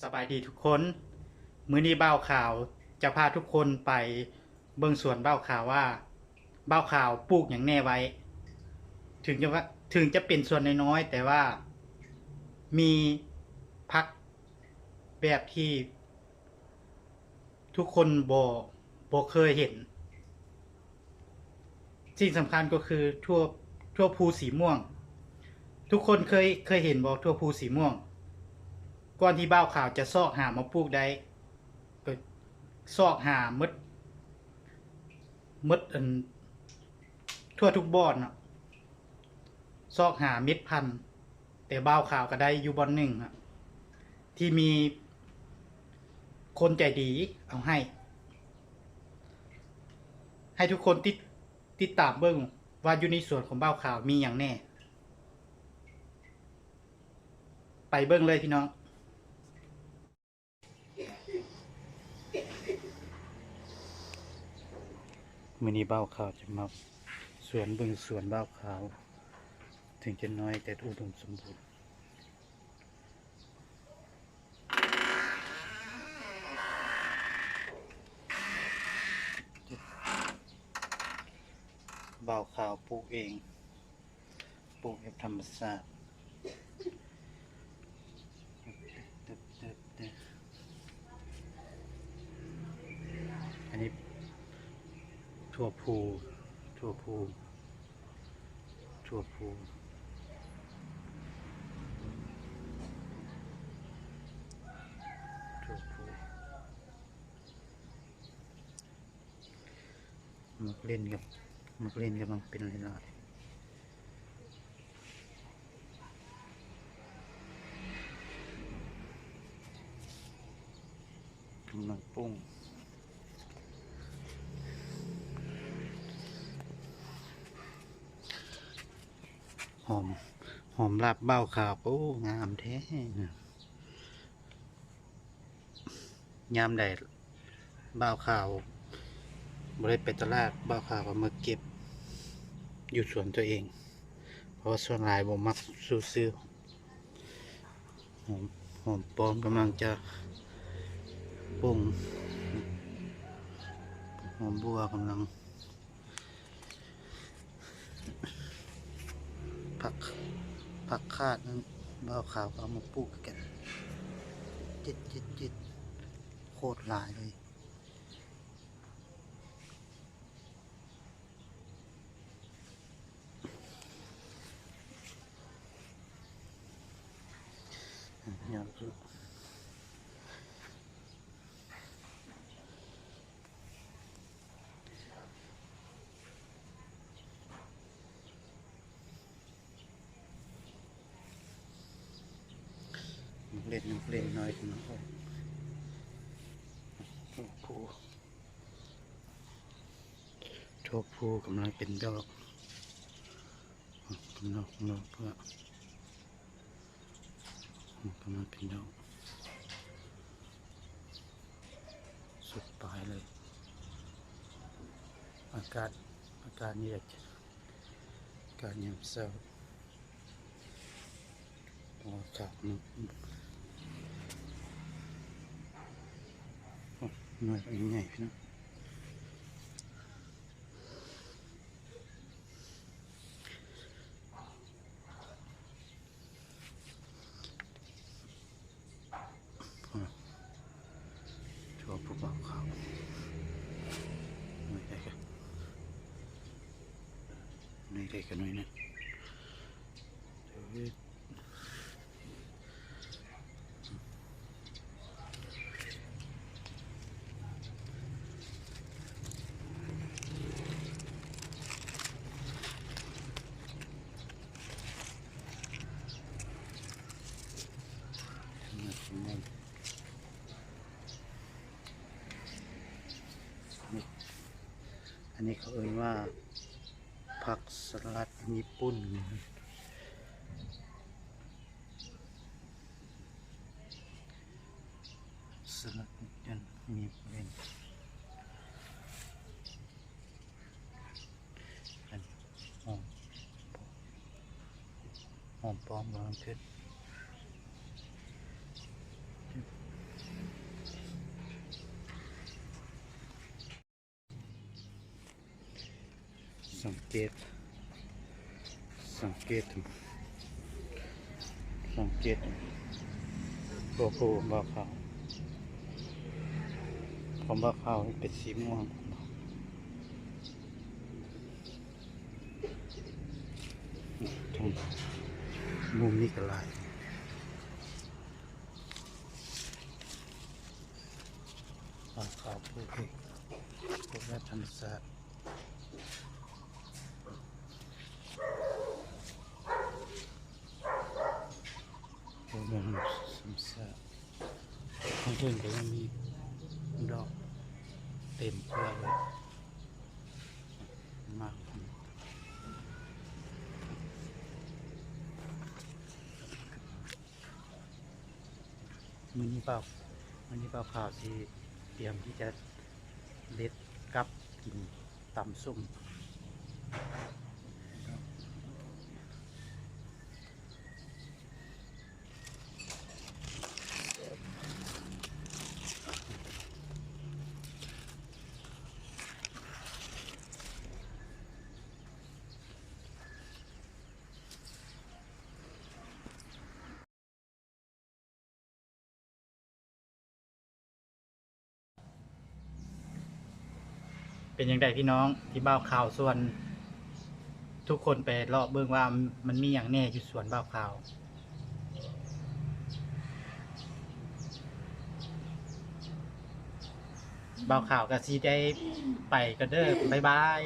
สบายดีทุกคนมื้อนี้เบ้าข่าวจะพาทุกคนไปเบิ่งสวนเบ้าข่าวว่าเบ้าข่าวปลูกอย่างแน่ไว้ถึงจะเป็นส่วนน้อยๆแต่ว่ามีพักแบบที่ทุกคนบ่เคยเห็นสิ่งสำคัญก็คือทั่วภูสีม่วงทุกคนเคยเห็นบ่ทั่วภูสีม่วงก่อนที่เบ้าข่าวจะซอกหามาปลูกได้ก็ซอกหาหมดอันทั่วทุกบ่อนเนาะซอกหาเม็ดพันธุ์แต่เบ้าข่าวก็ได้อยู่บ่อนหนึ่งอะที่มีคนใจดีเอาให้ทุกคนติดตามเบิ่งว่าอยู่ในสวนของเบ้าข่าวมีอย่างแน่ไปเบิ่งเลยพี่น้องมื้อนี้เบ้าข่าวจะมาสวนเบิ่งสวนเบ้าข่าวถึงจะน้อยแต่อุดมสมบูรณ์เบ้าข่าวปลูกเองปลูกแบบธรรมชาติอันนี้ถั่วพูถั่วพูถั่วพูถั่วพูมักเล่นกำลังเป็นหลายๆกำลังปุ้งหอมลาบเบ้าขาวโอ้งามแท้ยามใดเบ้าขาวบริไปตลาดเบ้าขาวก็มาเก็บอยู่สวนตัวเองเพราะว่าส่วนหลายบ่มักซื้อหอมปลอมกำลังจะปุ้งหอมบัวกำลังผักคาดนั้นเบ้าขาวก็เอามาปลูกกันจิตโคตรหลายเลยอย่างเล่นน้อยน้อยทั่วภูกำลังเป็นดอกกำลังเพื่อกำลังเป็นดอกสุดปลายเลยอากาศนี่อากาศยามเช้าอากาศมันหน่อยใหญ่พี่น้องชั่วผู้บ่าวขาวไม่ได้กันหน่อยนะอันนี้เขาเอ่ยว่าผักสลัดญี่ปุ่นสลัดยันมีเป็นหอมปลอมกำลังขึ้น สังเกตโลโก้บ่าวขาวของบ่าวขาวเป็นสีม่วงตรงมุมนี้ก็ลายบ่าวขาวพูดและธรรมศาสตร์โรงเรียนสมศาสตร์ข้างบนก็ยังมีดอกเต็มเพื่อเลยมากมื้อนี้เปล่าข่าวที่เตรียมที่จะเด็ดกับกินตำส้มเป็นยังไงพี่น้องที่บ่าวข่าวส่วนทุกคนไปรอบเบิ่งว่ามันมีอย่างแน่อยู่สวนบ่าวข่าวบ่าวข่าวก็สิได้ไปกันเด้อบ๊ายบาย